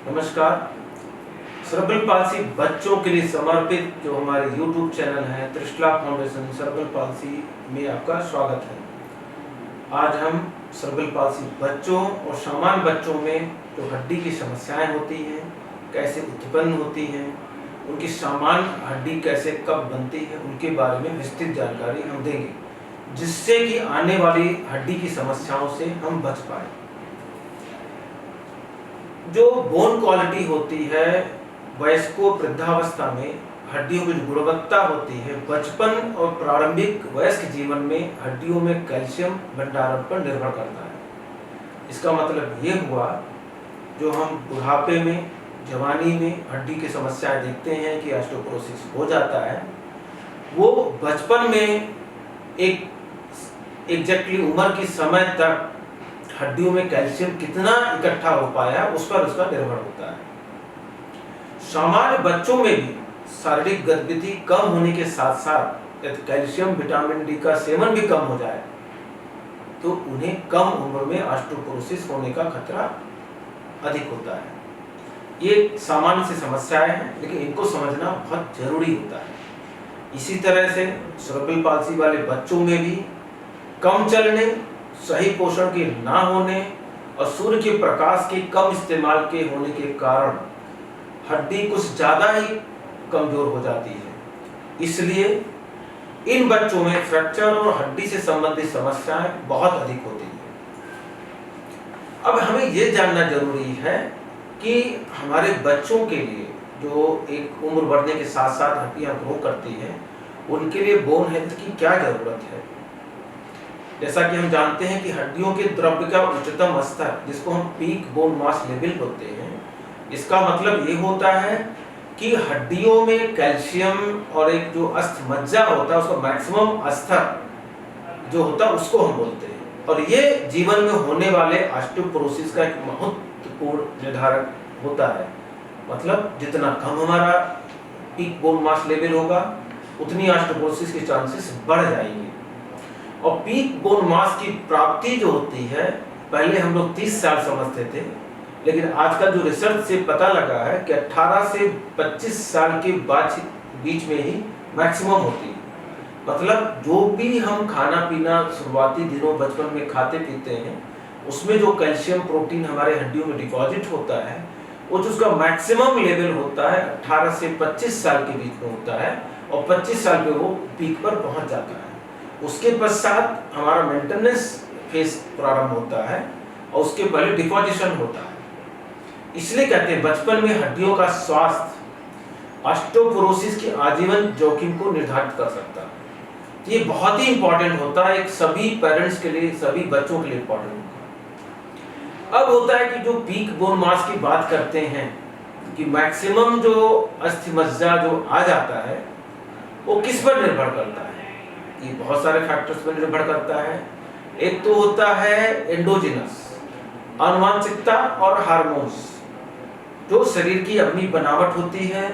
नमस्कार। Cerebral palsy बच्चों के लिए समर्पित जो हमारे YouTube चैनल है त्रिशला फाउंडेशन सेरेब्रल पाल्सी में आपका स्वागत है। आज हम सेरेब्रल पाल्सी बच्चों और सामान्य बच्चों में जो हड्डी की समस्याएं होती हैं, कैसे उत्पन्न होती हैं, उनकी सामान्य हड्डी कैसे कब बनती है, उनके बारे में विस्तृत जानकारी हम देंगे, जिससे कि आने वाली हड्डी की समस्याओं से हम बच पाए। जो बोन क्वालिटी होती है, वयस्कों वृद्धावस्था में हड्डियों की गुणवत्ता होती है, बचपन और प्रारंभिक वयस्क जीवन में हड्डियों में कैल्शियम भंडारण पर निर्भर करता है। इसका मतलब ये हुआ, जो हम बुढ़ापे में, जवानी में हड्डी की समस्याएं देखते हैं कि ऑस्टियोपोरोसिस हो जाता है, वो बचपन में एक एग्जैक्टली उम्र की समय तक हड्डियों में कैल्शियम कितना इकट्ठा हो पाया उस पर उसका निर्भर होता है। सामान्य बच्चों में भी शारीरिक गतिविधि कम होने के साथ साथ यदि कैल्शियम विटामिन डी का सेवन भी कम हो जाए तो उन्हें कम उम्र में ऑस्टियोपोरोसिस होने का खतरा अधिक होता है। ये सामान्य सी समस्याएं हैं, लेकिन इनको समझना बहुत जरूरी होता है। इसी तरह से सेरेब्रल पाल्सी वाले बच्चों में भी कम चलने, सही पोषण के ना होने और सूर्य के प्रकाश के कम इस्तेमाल के होने के कारण हड्डी कुछ ज्यादा ही कमजोर हो जाती है। इसलिए इन बच्चों में फ्रैक्चर और हड्डी से संबंधित समस्याएं बहुत अधिक होती हैं। अब हमें यह जानना जरूरी है कि हमारे बच्चों के लिए जो एक उम्र बढ़ने के साथ साथ हड्डियां ग्रो करती हैं, उनके लिए बोन हेल्थ की क्या जरूरत है। जैसा कि हम जानते हैं कि हड्डियों के द्रव्य का उच्चतम स्तर, जिसको हम पीक बोन मास लेवल बोलते हैं, इसका मतलब ये होता है कि हड्डियों में कैल्शियम और एक जो अस्थमज्जा होता है उसका मैक्सिमम स्तर जो होता है उसको हम बोलते हैं। और ये जीवन में होने वाले ऑस्टियोपोरोसिस का एक महत्वपूर्ण निर्धारक होता है। मतलब जितना कम हमारा पीक बोन मास लेवल होगा, उतनी ऑस्टियोपोरोसिस के चांसेस बढ़ जाएंगे। और पीक बोन मास की प्राप्ति जो होती है, पहले हम लोग 30 साल समझते थे, लेकिन आजकल जो रिसर्च से पता लगा है कि 18 से 25 साल के बीच में ही मैक्सिमम होती है। मतलब जो भी हम खाना पीना शुरुआती दिनों बचपन में खाते पीते हैं, उसमें जो कैल्शियम प्रोटीन हमारे हड्डियों में डिपॉजिट होता है, वो जो उसका मैक्सिमम लेवल होता है 18 से 25 साल के बीच में होता है, और 25 साल पे वो पीक पर पहुंच जाता है। उसके पश्चात हमारा मेंटेनेंस फेज प्रारंभ होता है और उसके पहले डिपोजिशन होता है। इसलिए कहते हैं बचपन में हड्डियों का स्वास्थ्य ऑस्टियोपोरोसिस के आजीवन जोखिम को निर्धारित कर सकता है। ये बहुत ही इंपॉर्टेंट होता है, एक सभी पेरेंट्स के लिए, सभी बच्चों के लिए इंपॉर्टेंट होता है। अब होता है कि जो पीक बोन मास की बात करते हैं कि मैक्सिमम जो अस्थमज्जा जो आ जाता है वो किस पर निर्भर करता है। ये बहुत सारे फैक्टर्स पर निर्भर करता है। एक तो होता है एंडोजिनस, आनुवंशिकता और हार्मोन्स, जो शरीर की अपनी बनावट होती है,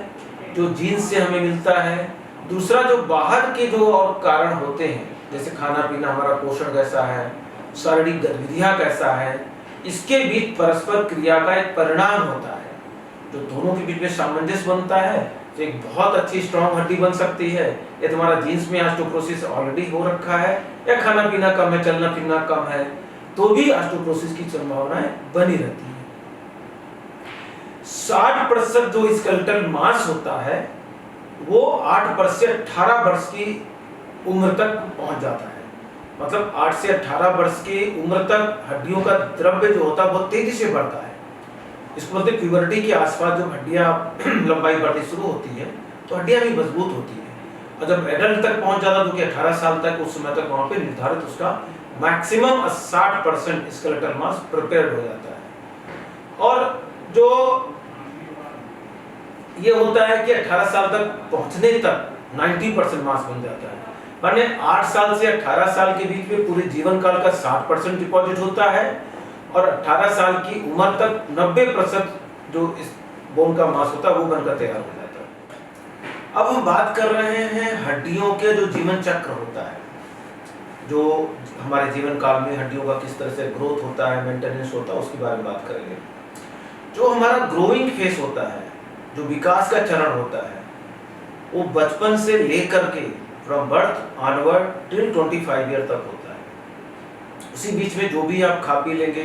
जो जीन से हमें मिलता है। दूसरा जो बाहर के जो और कारण होते हैं, जैसे खाना पीना, हमारा पोषण कैसा है, शारीरिक गतिविधियां कैसा है, इसके बीच परस्पर क्रिया का एक परिणाम होता है। जो दोनों के बीच में सामंजस्य बनता है तो एक बहुत अच्छी स्ट्रॉन्ग हड्डी बन सकती है। ये तुम्हारा जीन्स में ऑस्टियोपोरोसिस ऑलरेडी हो रखा है, या खाना पीना कम है, चलना फिरना कम है, तो भी ऑस्टियोपोरोसिस की संभावनाएं बनी रहती है। 60% जो स्केलेटल मास होता है वो 8 से 18 वर्ष की उम्र तक पहुंच जाता है। मतलब 8 से 18 वर्ष की उम्र तक हड्डियों का द्रव्य जो होता है बहुत तेजी से बढ़ता है। इसको बोलते हैं प्यूबर्टी के आसपास जब हड्डियां लंबाई बढ़नी शुरू होती है तो हड्डियां भी मजबूत होती है, और जब एडल्ट तक पहुंच जाता है तो 18 साल तक, उस समय तक वहां पे निर्धारित उसका मैक्सिमम 60% स्केलेटल मास प्रिपेयर्ड हो जाता है। और जो ये होता है कि 18 साल तक पहुंचने तक 90% मास बन जाता है। माने 8 साल से 18 साल के बीच में पूरे जीवन काल का 60% डिपॉजिट होता है, और 18 साल की उम्र तक 90% जो इस बोन का मास होता है वो बनकर तैयार हो जाता है। अब हम बात कर रहे हैं हड्डियों के जो जीवन चक्र होता है, जो हमारे जीवन काल में हड्डियों का किस तरह से ग्रोथ होता है, मेंटेनेंस होता है, उसके बारे में बात करेंगे। जो हमारा ग्रोइंग फेस होता है, जो विकास का चरण होता है, वो बचपन से लेकर के from birth onward till 25 year तक होता है। उसी बीच में जो भी आप खा पी लेंगे,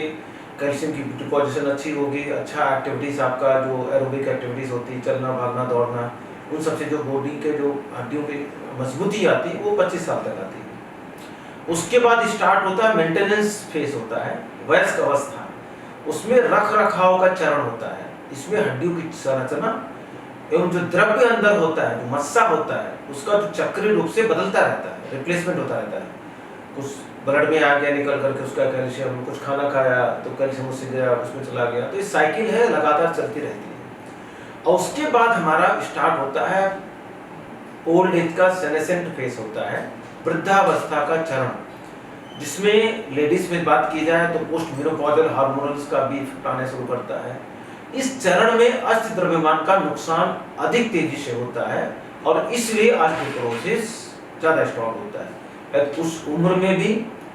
कैल्शियम की डिपोजिशन अच्छी होगी, अच्छा एक्टिविटीज़ आपका जो एरोबिक एक्टिविटीज़ होती है, चलना भागना दौड़ना, उन सबसे जो बॉडी के जो हड्डियों की मजबूती आती है वो 25 साल तक आती है। उसके बाद स्टार्ट होता है मेंटेनेंस फेस होता है, वयस्क अवस्था। उसमें रख रखाव का चरण होता है। इसमें हड्डियों की संरचना एवं जो द्रव्य अंदर होता है, जो मस्सा होता है, उसका जो चक्रीय रूप से बदलता रहता है, रिप्लेसमेंट होता रहता है। कुछ ब्लड में आ गया निकल करके उसका कैल्शियम, कुछ खाना खाया तो कैल्शियम उससे गया, उसमें चला गया, तो ये साइकिल है, लगातार चलती रहती है। और उसके बाद हमारा स्टार्ट होता है ओल्ड एज का सेनेसेंट फेस होता है, वृद्धावस्था का चरण, जिसमें लेडीज में बात की जाए तो पोस्ट मेनोपॉजल हार्मोनल्स का भी इफेक्ट आने शुरू करता है। इस चरण में अष्ट द्रव्यमान का नुकसान अधिक तेजी से होता है और इसलिए ऑस्टियोपोरोसिस ज्यादा स्ट्रॉन्ग होता है। उस उम्र में भी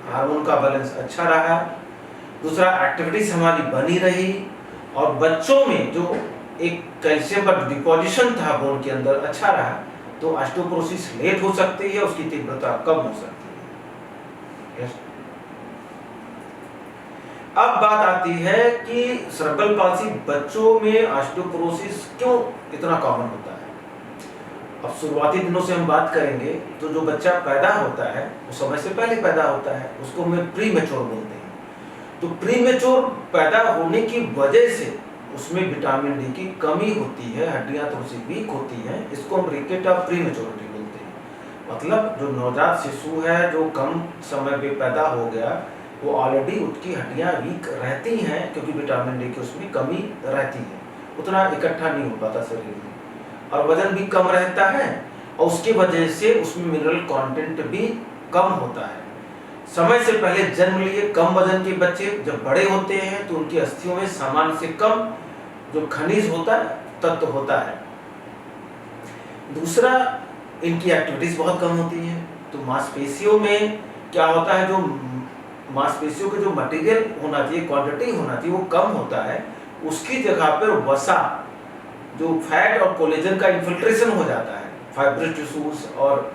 हार्मोन का बैलेंस अच्छा रहा, दूसरा एक्टिविटीज हमारी बनी रही, और बच्चों में जो एक कैल्शियम का डिपोजिशन था बोन के अंदर अच्छा रहा, तो ऑस्टियोपोरोसिस लेट हो सकती है, उसकी तीव्रता कम हो सकती है। अब बात आती है कि सेरेब्रल पाल्सी बच्चों में ऑस्टियोपोरोसिस क्यों इतना कॉमन होता है। अब शुरुआती दिनों से हम बात करेंगे तो जो बच्चा पैदा होता है वो समय से पहले पैदा होता है, उसको हम प्री मैच्योर बोलते हैं। तो प्री मैच्योर पैदा होने की वजह से उसमें विटामिन डी की कमी होती है, हड्डियां थोड़ी सी वीक होती हैं, इसको हम रिकेट ऑफ प्री मैच्योरिटी बोलते हैं। मतलब जो नवजात शिशु है, जो कम समय में पैदा हो गया, वो ऑलरेडी उसकी हड्डियां वीक रहती हैं क्योंकि विटामिन डी की उसमें कमी रहती है, उतना इकट्ठा नहीं हो पाता शरीर में, और वजन भी कम रहता है, और उसकी वजह से उसमें मिनरल कंटेंट भी कम होता है। समय से पहले जन्म लिए कम वजन के बच्चे जब बड़े होते हैं तो उनकी अस्थियों में सामान्य से कम जो खनिज होता है, तत्व होता है। दूसरा, इनकी एक्टिविटीज बहुत कम होती है, तो मांसपेशियों में क्या होता है, जो मांसपेशियों के जो मटेरियल होना चाहिए, क्वांटिटी होना चाहिए, वो कम होता है। उसकी जगह पर वसा, जो फैट और कोलेजन का इन्फिल्ट्रेशन हो जाता है, फाइब्रस टिश्यूज और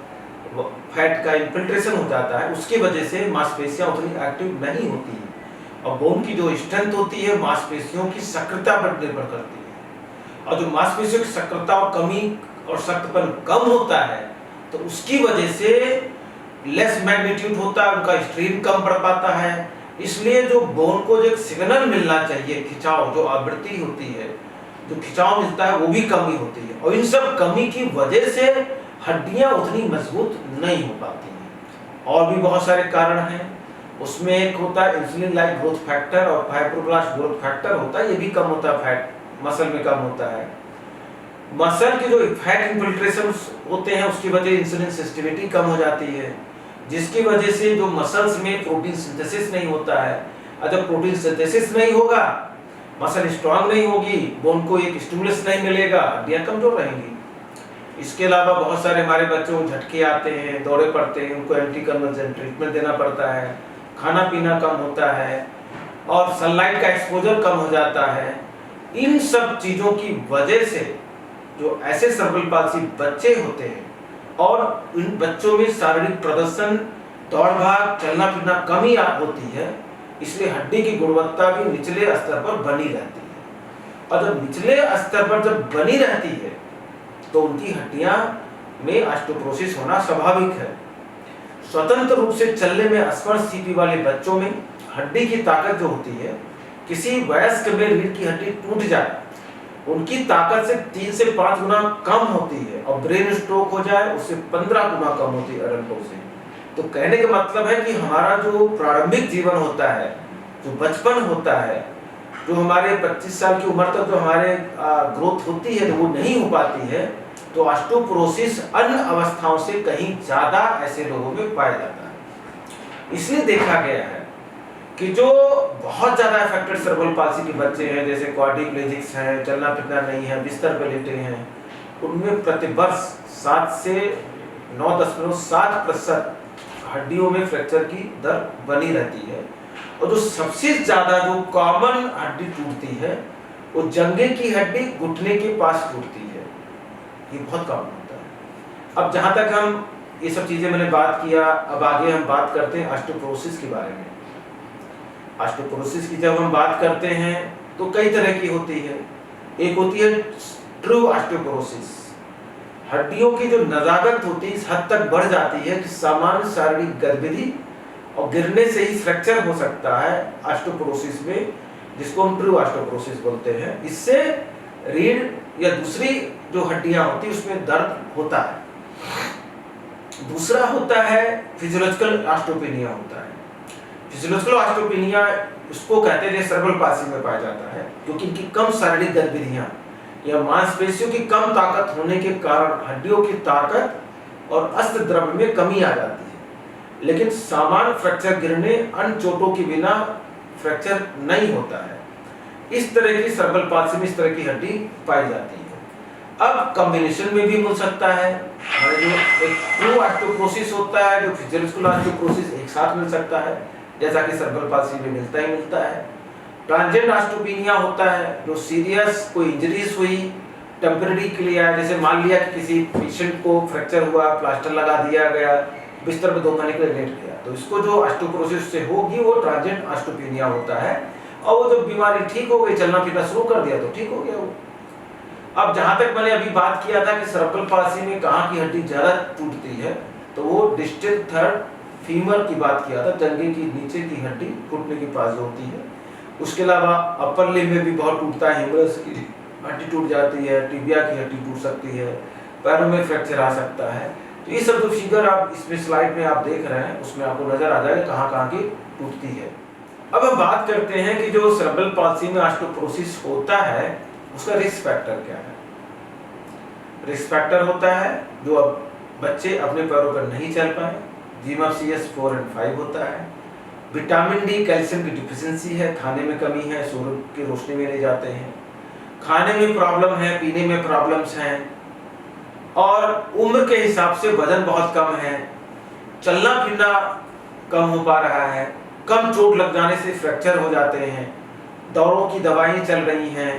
फैट का इन्फिल्ट्रेशन हो जाता है, उसकी वजह से मांसपेशियां उतनी एक्टिव नहीं होती हैं, और बोन की जो स्ट्रेंथ होती है मांसपेशियों की सक्रियता पर निर्भर करती है। और जो मांसपेशियों की सक्रियता और कमी और सख्तपन कम होता है, तो उसकी वजह से लेस मैग्नीट्यूड होता है, उनका स्ट्रेन कम पड़ पाता है। इसलिए जो बोन को जो एक सिग्नल मिलना चाहिए, खिंचाव, जो आवृत्ति होती है, जो खिंचाव मिलता है, वो भी कमी होती है, और इन सब कमी की वजह से हड्डियां उतनी मजबूत नहीं हो पाती हैं। और भी बहुत सारे कारण हैं, उसमें एक होता है इंसुलिन लाइक ग्रोथ फैक्टर और फाइब्रोब्लास्ट ग्रोथ फैक्टर होता है, ये भी कम होता है, फैट मसल में कम होता है। मसल के जो फैट इन्फिल्ट्रेशन होते हैं उसकी वजह इंसुलिन सेंसिटिविटी कम हो जाती है, जिसकी वजह से जो मसल्स में प्रोटीन सिंथेसिस नहीं होता है। अगर प्रोटीन सिंथेसिस नहीं होगा, मसल स्ट्रांग नहीं होगी, बोन को एक स्टिमुलस नहीं मिलेगा, हड्डियां कमजोर रहेंगी। इसके अलावा बहुत सारे हमारे बच्चों को झटके आते हैं, दौरे पड़ते हैं, उनको एंटी कन्वर्जन ट्रीटमेंट देना पड़ता है, खाना पीना कम होता है, और सनलाइट का एक्सपोजर कम हो जाता है। इन सब चीज़ों की वजह से जो ऐसे सेरेब्रल पाल्सी बच्चे होते हैं, और इन बच्चों में शारीरिक प्रदर्शन, दौड़ भाग, चलना फिरना कमी होती है, इसलिए हड्डी की गुणवत्ता भी निचले स्तर पर बनी रहती है। और जब निचले स्तर पर जब बनी रहती है तो उनकी हड्डियां में ऑस्टियोपोरोसिस होना स्वाभाविक है। स्वतंत्र रूप से चलने में असमर्थ स्थिति वाले बच्चों में हड्डी की ताकत जो होती है, किसी वयस्क में रीढ़ की हड्डी टूट जाए, उनकी ताकत से 3 से 5 गुना कम होती है, और ब्रेन स्ट्रोक हो जाए उससे 15 गुना कम होती है अडल्टों से। तो कहने का मतलब है कि हमारा जो प्रारंभिक जीवन होता है, जो बचपन होता है, जो हमारे 25 साल की उम्र तक जो हमारे ग्रोथ होती है, तो वो नहीं हो पाती है, तो ऑस्टियोपोरोसिस अन्य अवस्थाओं से कहीं ज्यादा ऐसे लोगों में पाया जाता है। इसलिए देखा गया है कि जो बहुत ज्यादा अफेक्टेड सेरेब्रल पाल्सी के बच्चे हैं, जैसे क्वाड्रिप्लेजिक्स हैं, चलना फिरना नहीं है, बिस्तर पर लेटे हैं, उनमें प्रतिवर्ष 7 से 9.7% हड्डियों में फ्रैक्चर की दर बनी रहती है। और जो सबसे ज्यादा जो कॉमन हड्डी टूटती है वो जंघे की हड्डी घुटने के पास टूटती है, ये बहुत कॉमन होता है। अब जहाँ तक हम ये सब चीज़ें मैंने बात किया, अब आगे हम बात करते हैं ऑस्टियोपोरोसिस के बारे में। ऑस्टियोपोरोसिस की जब हम बात करते हैं तो कई तरह की होती है। एक होती है ट्रू ऑस्टियोपोरोसिस, हड्डियों की जो नज़ाकत होती है इस हद तक बढ़ जाती है कि सामान्य शारीरिक गतिविधि और गिरने से ही फ्रैक्चर हो सकता है ऑस्टियोपोरोसिस में, जिसको हम ट्रू ऑस्टियोपोरोसिस बोलते हैं। इससे रीढ़ या दूसरी जो हड्डियां होती है उसमें दर्द होता है। दूसरा होता है फिजियोलॉजिकल ऑस्टियोपेनिया होता है। फिजियोलॉजिकल ऑस्टियोपेनिया उसको कहते हैं सेरेब्रल पाल्सी में पाया जाता है, क्योंकि इनकी कम शारीरिक गतिविधियां या मांसपेशियों की कम ताकत होने के कारण हड्डियों की ताकत और अस्थि द्रव्य में कमी आ जाती है। लेकिन सामान्य फ्रैक्चर गिरने अन्य चोटों के बिना फ्रैक्चर नहीं होता है। इस तरह की सेरेब्रल पाल्सी में इस तरह की हड्डी पाई जाती है। अब कॉम्बिनेशन में भी मिल सकता है, जो एक ट्रू ऑस्टियोपोरोसिस होता है, जो फिजियोलॉजिकल ऑस्टियोपोरोसिस एक साथ मिल सकता है, जैसा कि सेरेब्रल पाल्सी में मिलता ही मिलता है। ट्रांजिएंट ऑस्टियोपेनिया होता है, जो सीरियस कोई इंजरीज हुई, टेम्परेरी के लिए आया, जैसे मान लिया कि किसी पेशेंट को फ्रैक्चर हुआ, प्लास्टर लगा दिया गया, बिस्तर में 2 महीने के लिए लेट गया, तो इसको जो ऑस्टियोपोरोसिस से होगी वो ट्रांजिएंट ऑस्टियोपेनिया होता है। और वो जब बीमारी ठीक हो गई, चलना फिरना शुरू कर दिया तो ठीक हो गया वो। अब जहां तक मैंने अभी बात किया था कि सेरेब्रल पाल्सी में कहाँ की हड्डी ज्यादा टूटती है, तो वो डिस्टल थर्ड फीमर की बात किया था, जंघे की नीचे की हड्डी घुटने के पास होती है। उसके अलावा अपर लिम्ब में भी बहुत टूटता है, ह्यूमरस की हड्डी टूट जाती है, टिबिया की हड्डी टूट सकती है, पैरों में फ्रैक्चर आ सकता है। तो ये सब जो फिगर आप इसमें स्लाइड में आप देख रहे हैं उसमें आपको नजर आ जाएगा कहाँ कहाँ की टूटती है। अब हम बात करते हैं कि जो सेरेब्रल पाल्सी में ऑस्टियोपोरोसिस होता है उसका रिस्क फैक्टर क्या है। रिस्क फैक्टर होता है जो अब बच्चे अपने पैरों पर नहीं चल पाए, GMAPCS 4 और 5 होता है, विटामिन डी कैल्शियम की डिफिशियंसी है, खाने में कमी है, सूरज की रोशनी में नहीं जाते हैं, खाने में प्रॉब्लम है, पीने में प्रॉब्लम्स हैं, और उम्र के हिसाब से वजन बहुत कम है, चलना फिरना कम हो पा रहा है, कम चोट लग जाने से फ्रैक्चर हो जाते हैं, दौरों की दवाएं चल रही हैं,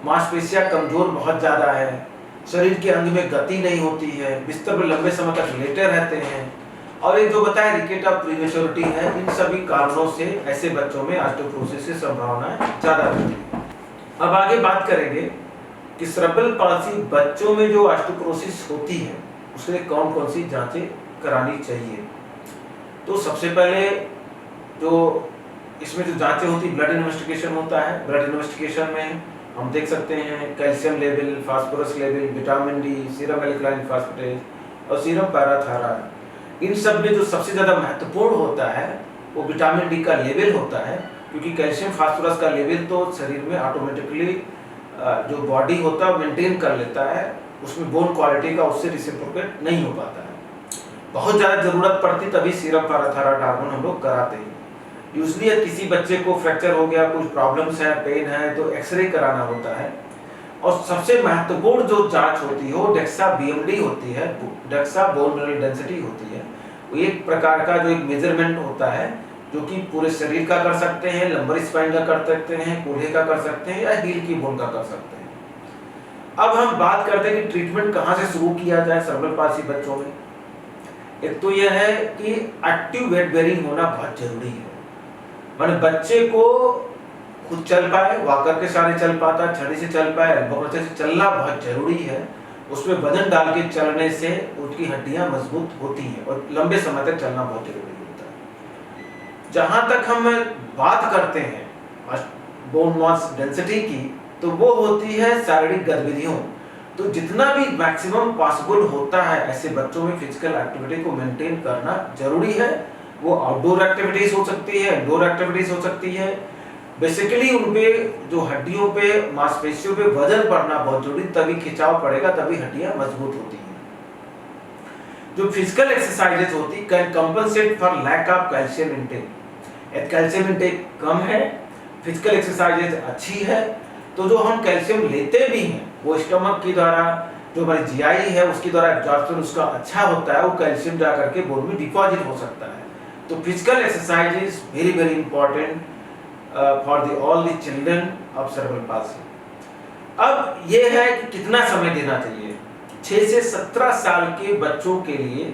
मांसपेशियां कमजोर बहुत ज़्यादा है, शरीर के अंग में गति नहीं होती है, बिस्तर पर लंबे समय तक लेटे रहते हैं, और एक जो बताया रिकेट ऑफ प्रीमेच्योरिटी है। इन सभी कारणों से ऐसे बच्चों में ऑस्टियोपोरोसिस की संभावना ज़्यादा रहती है। अब आगे बात करेंगे कि सेरेब्रल पाल्सी बच्चों में जो ऑस्टियोपोरोसिस होती है उसके लिए कौन कौन सी जांचें करानी चाहिए। तो सबसे पहले जो इसमें जो जांचें होती है, ब्लड इन्वेस्टिगेशन होता है। ब्लड इन्वेस्टिगेशन में हम देख सकते हैं calcium level, phosphorus level, vitamin D, serum alkaline phosphatase और सीरम पैराथायरॉइड। इन सब में जो सबसे ज़्यादा महत्वपूर्ण होता है वो विटामिन डी का लेवल होता है, क्योंकि कैल्शियम फास्फोरस का लेवल तो शरीर में ऑटोमेटिकली जो बॉडी होता है मेंटेन कर लेता है, उसमें बोन क्वालिटी का उससे रिसिप्रोकेट नहीं हो पाता है। बहुत ज़्यादा ज़रूरत पड़ती तभी सीरम पैराथायरॉइड हार्मोन हम लोग कराते हैं। यूजली किसी बच्चे को फ्रैक्चर हो गया, कुछ प्रॉब्लम्स है, पेन है, तो एक्सरे कराना होता है। और सबसे महत्वपूर्ण जो जांच होती है वो डेक्सा BMD होती है, डेक्सा बोन मिनरल डेंसिटी होती है। वो एक प्रकार का जो एक मेजरमेंट होता है जो कि पूरे शरीर का कर सकते हैं, लंबर स्पाइन का कर सकते हैं, कूल्हे का कर सकते हैं या हील की बोन का कर सकते हैं। अब हम बात करते हैं कि ट्रीटमेंट कहाँ से शुरू किया जाए सेरेब्रल पाल्सी बच्चों में। एक तो यह है कि एक्टिव वेट बेयरिंग होना बहुत जरूरी है, माने बच्चे को खुद चल पाए, वॉकर के सहारे चल पाता, छड़ी से चल पाए, एल्बो क्रचर से चलना बहुत जरूरी है। उसमें वजन डाल के चलने से उसकी हड्डियां मजबूत होती हैं और लंबे समय तक चलना बहुत जरूरी होता है। जहां तक हम बात करते हैं बोन मास डेंसिटी की, तो वो होती है शारीरिक गतिविधियों। तो जितना भी मैक्सिमम पॉसिबल होता है ऐसे बच्चों में फिजिकल एक्टिविटी को मेंटेन करना जरूरी है। वो आउटडोर एक्टिविटीज हो सकती है, इंडोर एक्टिविटीज हो सकती है। बेसिकली उनपे जो हड्डियों पे, मांसपेशियों पे वजन पड़ना बहुत जरूरी, तभी खिंचाव पड़ेगा, तभी हड्डियां मजबूत होती हैं। जो फिजिकल एक्सरसाइजेज होती can compensate for lack of calcium intake. यदि कैल्शियम इंटेक कम है, फिजिकल एक्सरसाइजेज अच्छी है, तो जो हम कैल्शियम लेते भी हैं वो स्टमक के द्वारा, जो हमारी जीआई है उसके द्वारा एब्जॉर्प्शन उसका अच्छा होता है, वो कैल्शियम जा करके बोन में डिपॉजिट हो सकता है। तो physical exercise is very very important for the all the children of cerebral palsy. अब ये है कि कितना समय देना चाहिए। 6 से 17 साल के बच्चों के लिए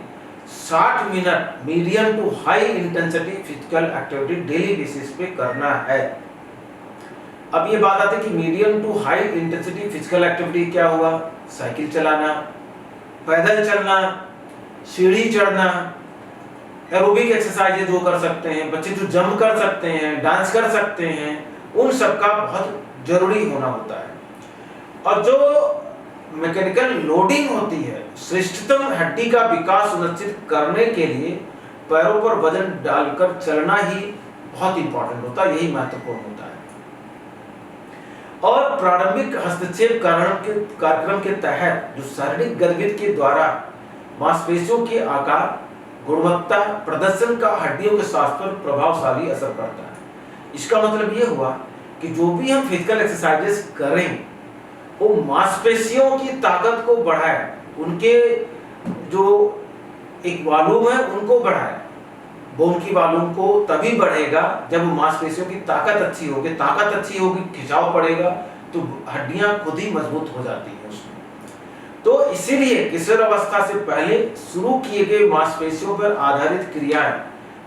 60 minute medium to high intensity physical activity daily basis पे करना है। अब ये बात आती है कि medium to high intensity physical activity क्या हुआ? साइकिल चलाना, पैदल चलना, सीढ़ी चढ़ना, एरोबिक एक्सरसाइज जो कर सकते हैं बच्चे, जो जंप कर सकते हैं, डांस कर सकते हैं, उन सब का बहुत जरूरी होना होता है। और जो मैकेनिकल लोडिंग होती है, श्रेष्ठतम हड्डी का विकास सुनिश्चित करने के लिए पैरों पर वजन डालकर चलना ही बहुत इंपॉर्टेंट होता है, यही महत्वपूर्ण होता है। और प्रारंभिक हस्तक्षेप कार्यक्रम के तहत जो शारीरिक गतिविधि के द्वारा मांसपेशियों के आकार, गुणवत्ता, प्रदर्शन का हड्डियों के स्वास्थ्य पर प्रभावशाली असर पड़ता है। इसका मतलब ये हुआ कि जो भी हम फिजिकल एक्सरसाइजेस करें वो मांसपेशियों की ताकत को बढ़ाए, उनके जो एक वॉल्यूम है उनको बढ़ाए। बोन की वॉल्यूम को तभी बढ़ेगा जब मांसपेशियों की ताकत अच्छी होगी, खिंचाव पड़ेगा तो हड्डियां खुद ही मजबूत हो जाती है उसमें। तो इसीलिए किशोर अवस्था से पहले शुरू किए गए मांसपेशियों पर आधारित क्रियाएं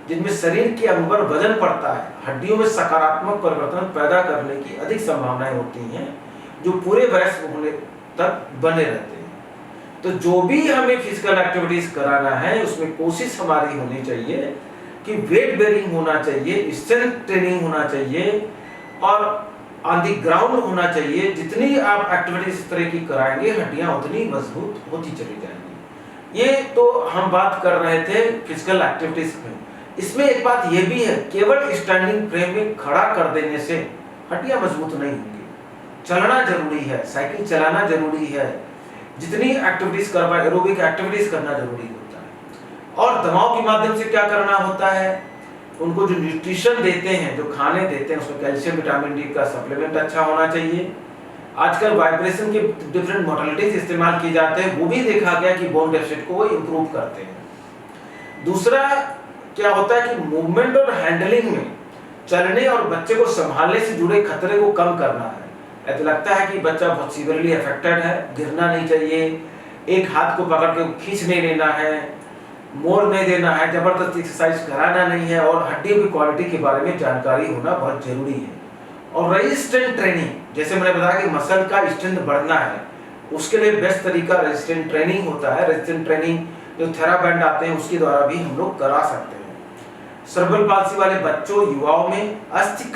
जिनमें शरीर के अंग पर वजन पड़ता है, हड्डियों में सकारात्मक परिवर्तन पैदा करने की अधिक संभावनाएं होती हैं, जो पूरे वयस्क होने तक बने रहते हैं। तो जो भी हमें फिजिकल एक्टिविटीज कराना है उसमें कोशिश हमारी होनी चाहिए कि वेट बेरिंग होना चाहिए, स्ट्रेंथ ट्रेनिंग होना चाहिए और ऑन दी ग्राउंड होना चाहिए। जितनी आप एक्टिविटीज इस तरह की कराएंगे हड्डियां उतनी मजबूत होती चली जाएंगी। ये तो हम बात कर रहे थे फिजिकल एक्टिविटीज में। इसमें एक बात ये भी है, केवल स्टैंडिंग फ्रेम में खड़ा कर देने से हड्डियां मजबूत नहीं होंगी। चलना जरूरी है, साइकिल चलाना जरूरी है, जितनी एक्टिविटीज कर पाए एरोबिक एक्टिविटीज करना जरूरी होता है। और दवाओं के माध्यम से क्या करना होता है, उनको जो न्यूट्रिशन देते हैं, जो खाने देते हैं, उसमें कैल्शियम, विटामिन डी का सप्लीमेंट अच्छा होना चाहिए। आजकल वाइब्रेशन के डिफरेंट मॉडलिटीज इस्तेमाल किए जाते हैं, वो भी देखा गया कि बोन डेफिसिट को वो इम्प्रूव करते हैं। दूसरा क्या होता है कि मूवमेंट और हैंडलिंग में चलने और बच्चे को संभालने से जुड़े खतरे को कम करना है। ऐसा लगता है कि बच्चा बहुत सीवियरली अफेक्टेड है, गिरना नहीं चाहिए, एक हाथ को पकड़ के खींच नहीं लेना है, मोड़ नहीं देना है, जबरदस्ती एक्सरसाइज कराना नहीं है और हड्डियों की क्वालिटी के बारे में जानकारी होना बहुत जरूरी है। और रेजिस्टेंट ट्रेनिंग, जैसे मैंने बताया कि मसल का स्ट्रेंथ बढ़ना है, उसके लिए बेस्ट तरीका रेजिस्टेंट ट्रेनिंग होता है। रेजिस्टेंट ट्रेनिंग जो थेराबैंड आते हैं उसके द्वारा भी हम लोग करा सकते हैं। सेरेब्रल पाल्सी वाले बच्चों, युवाओं में अस्थि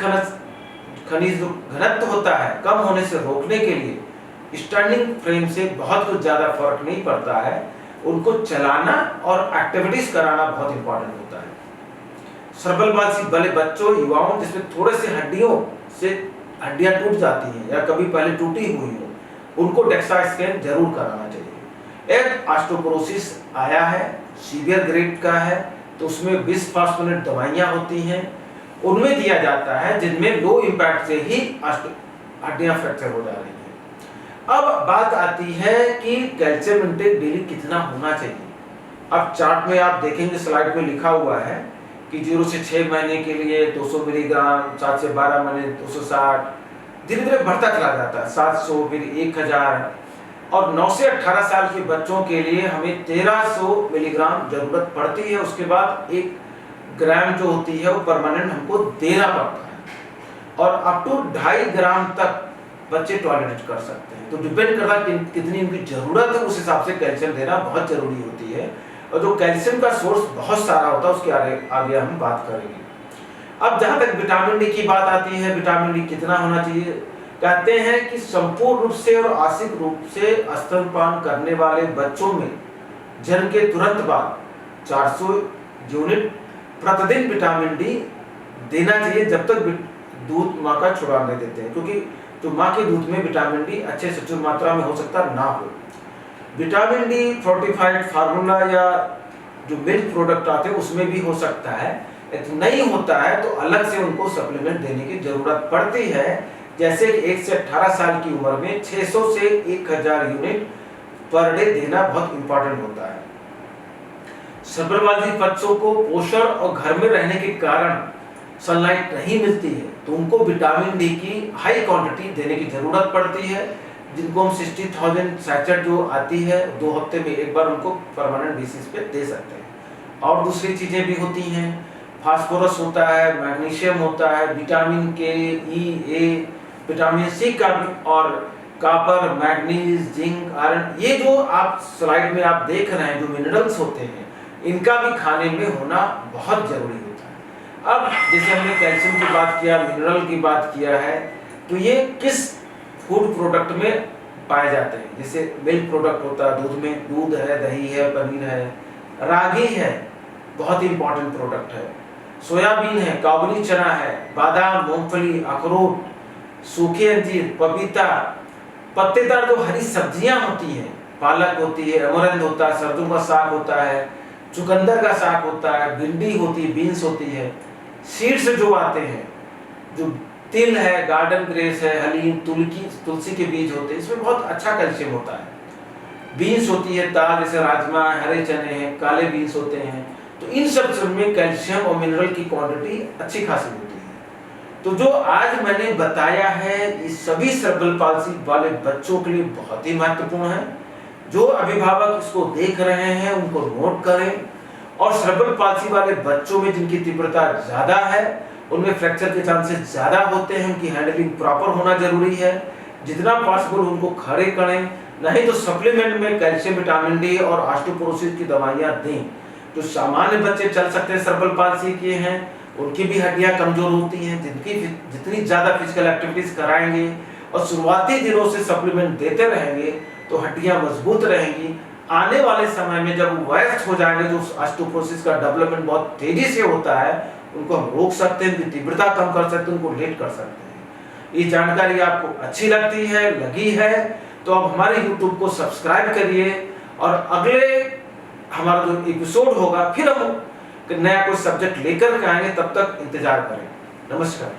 खनिज जो घनत्व होता है कम होने से रोकने के लिए स्टैंडिंग फ्रेम से बहुत कुछ ज्यादा फर्क नहीं पड़ता है, उनको चलाना और एक्टिविटीज कराना बहुत इंपॉर्टेंट होता है। सेरेब्रल पाल्सी वाले बच्चों, युवाओं जिसमें थोड़े से हड्डियां टूट जाती हैं या कभी पहले टूटी हुई हो, उनको डेक्सा स्कैन जरूर कराना चाहिए। एक ऑस्टियोपोरोसिस आया है, सीवियर ग्रेड का है, तो उसमें बिसफॉस्फोनेट दवाइयां होती हैं, उनमें दिया जाता है, जिनमें लो इम्पैक्ट से ही हड्डियां फ्रैक्चर हो जा रही है। अब बात आती है कि कैल्शियम इंटेक डेली कितना होना चाहिए। अब चार्ट में आप देखेंगे, स्लाइड में लिखा हुआ है कि 0 से 6 महीने के लिए 200 मिलीग्राम, 7 से 12 महीने 260, धीरे धीरे बढ़ता चला जाता है, 700, फिर 1000, और 9 से 18 साल के बच्चों के लिए हमें 1300 मिलीग्राम जरूरत पड़ती है। उसके बाद 1 ग्राम जो होती है वो परमानेंट हमको देना पड़ता है, और अप टू 2.5 ग्राम तक बच्चे टॉलरेट कर सकते हैं। तो डिपेंड करता है कितनी उनकी जरूरत है, उस हिसाब से कैल्शियम देना बहुत जरूरी होती है। और जो कैल्शियम का सोर्स बहुत सारा होता है उसके आगे हम बात करेंगे। अब जहां तक विटामिन डी की बात आती है, विटामिन डी कितना होना चाहिए, कहते हैं कि संपूर्ण रूप से और आंशिक रूप से स्तनपान करने वाले बच्चों में जन्म के तुरंत बाद 400 यूनिट प्रतिदिन विटामिन डी देना चाहिए, जब तक दूध माँ का छुड़ाने देते हैं, क्योंकि तो माँ के दूध में विटामिन डी अच्छे सचुर मात्रा में हो सकता ना हो। विटामिन डी फोर्टिफाइड फार्मूला या जो मिल्क प्रोडक्ट आते हैं उसमें भी हो सकता है, नहीं होता है तो अलग से उनको सप्लीमेंट देने की जरूरत पड़ती है। जैसे कि 1 से 18 साल की उम्र में 600 से 1000 यूनिट पर डे देना बहुत इंपॉर्टेंट होता है। सेरेब्रल बच्चों को पोषण और घर में रहने के कारण सनलाइट नहीं मिलती है, तो उनको विटामिन डी की हाई क्वांटिटी देने की जरूरत पड़ती है। जिनको हम 60,000 सैचेट जो आती है 2 हफ्ते में एक बार उनको परमानेंट बेसिस पे दे सकते हैं। और दूसरी चीज़ें भी होती हैं, फास्फोरस होता है, मैग्नीशियम होता है, विटामिन के, ई, ए, विटामिन सी का भी, और कॉपर, मैग्नीज, जिंक, आयरन, ये जो आप स्लाइड में आप देख रहे हैं जो मिनरल्स होते हैं, इनका भी खाने में होना बहुत जरूरी होता है। अब जैसे हमने कैल्शियम की बात किया, मिनरल की बात किया है, तो ये किस फूड प्रोडक्ट में पाए जाते हैं? जैसे मिल्क प्रोडक्ट होता है, दूध में दूध है, दही है, पनीर है, रागी है, बहुत ही इंपॉर्टेंट प्रोडक्ट है, सोयाबीन है, काबुली चना है, बादाम, मूंगफली, अखरोट, सूखे अंजीर, पपीता, पत्तेदार जो हरी सब्जियां होती हैं, पालक होती है, अमरंद होता है, सरसों का साग होता है, चुकंदर का साग होता है, भिंडी होती है, बीन्स होती है, सीड्स जो आते हैं, जो तिल है, गार्डन ग्रेस है, हलीम, तुलसी के बीज होते हैं, इसमें बहुत अच्छा कैल्शियम होता है। बीन्स होती है, दाल जैसे राजमा, हरे चने हैं, काले बीन्स होते हैं, तो इन सब में कैल्शियम और मिनरल की क्वांटिटी अच्छी खासी होती है। तो जो आज मैंने बताया है, ये सभी सेरेब्रल पाल्सी वाले बच्चों के लिए बहुत ही महत्वपूर्ण है। जो अभिभावक इसको देख रहे हैं उनको नोट करें, और सेरेब्रल पाल्सी वाले बच्चों में जिनकी तीव्रता ज्यादा है, उनमें फ्रैक्चर के चांसेस ज्यादा होते हैं, उनकी हैंडलिंग प्रॉपर होना जरूरी है, जितना पॉसिबल उनको खड़े करें, नहीं तो सप्लीमेंट में कैल्शियम, विटामिन डी और ऑस्टियोपोरोसिस की दवाइयां दें। जो सामान्य बच्चे चल सकते हैं सेरेब्रल पाल्सी के हैं, उनकी भी हड्डियां कमजोर होती हैं, जितनी ज्यादा फिजिकल एक्टिविटीज कराएंगे और शुरुआती दिनों से सप्लीमेंट देते रहेंगे तो हड्डियां मजबूत रहेंगी। आने वाले समय में जब वयस्क हो जाएंगे, जो ऑस्टियोपोरोसिस का डेवलपमेंट बहुत तेजी से होता है, उनको हम रोक सकते हैं, उनकी तीव्रता कम कर सकते हैं, उनको लेट कर सकते हैं। ये जानकारी आपको अच्छी लगती है, लगी है, तो आप हमारे YouTube को सब्सक्राइब करिए, और अगले हमारा जो एपिसोड होगा फिर हम नया कोई सब्जेक्ट लेकर के आएंगे, तब तक इंतजार करें। नमस्कार।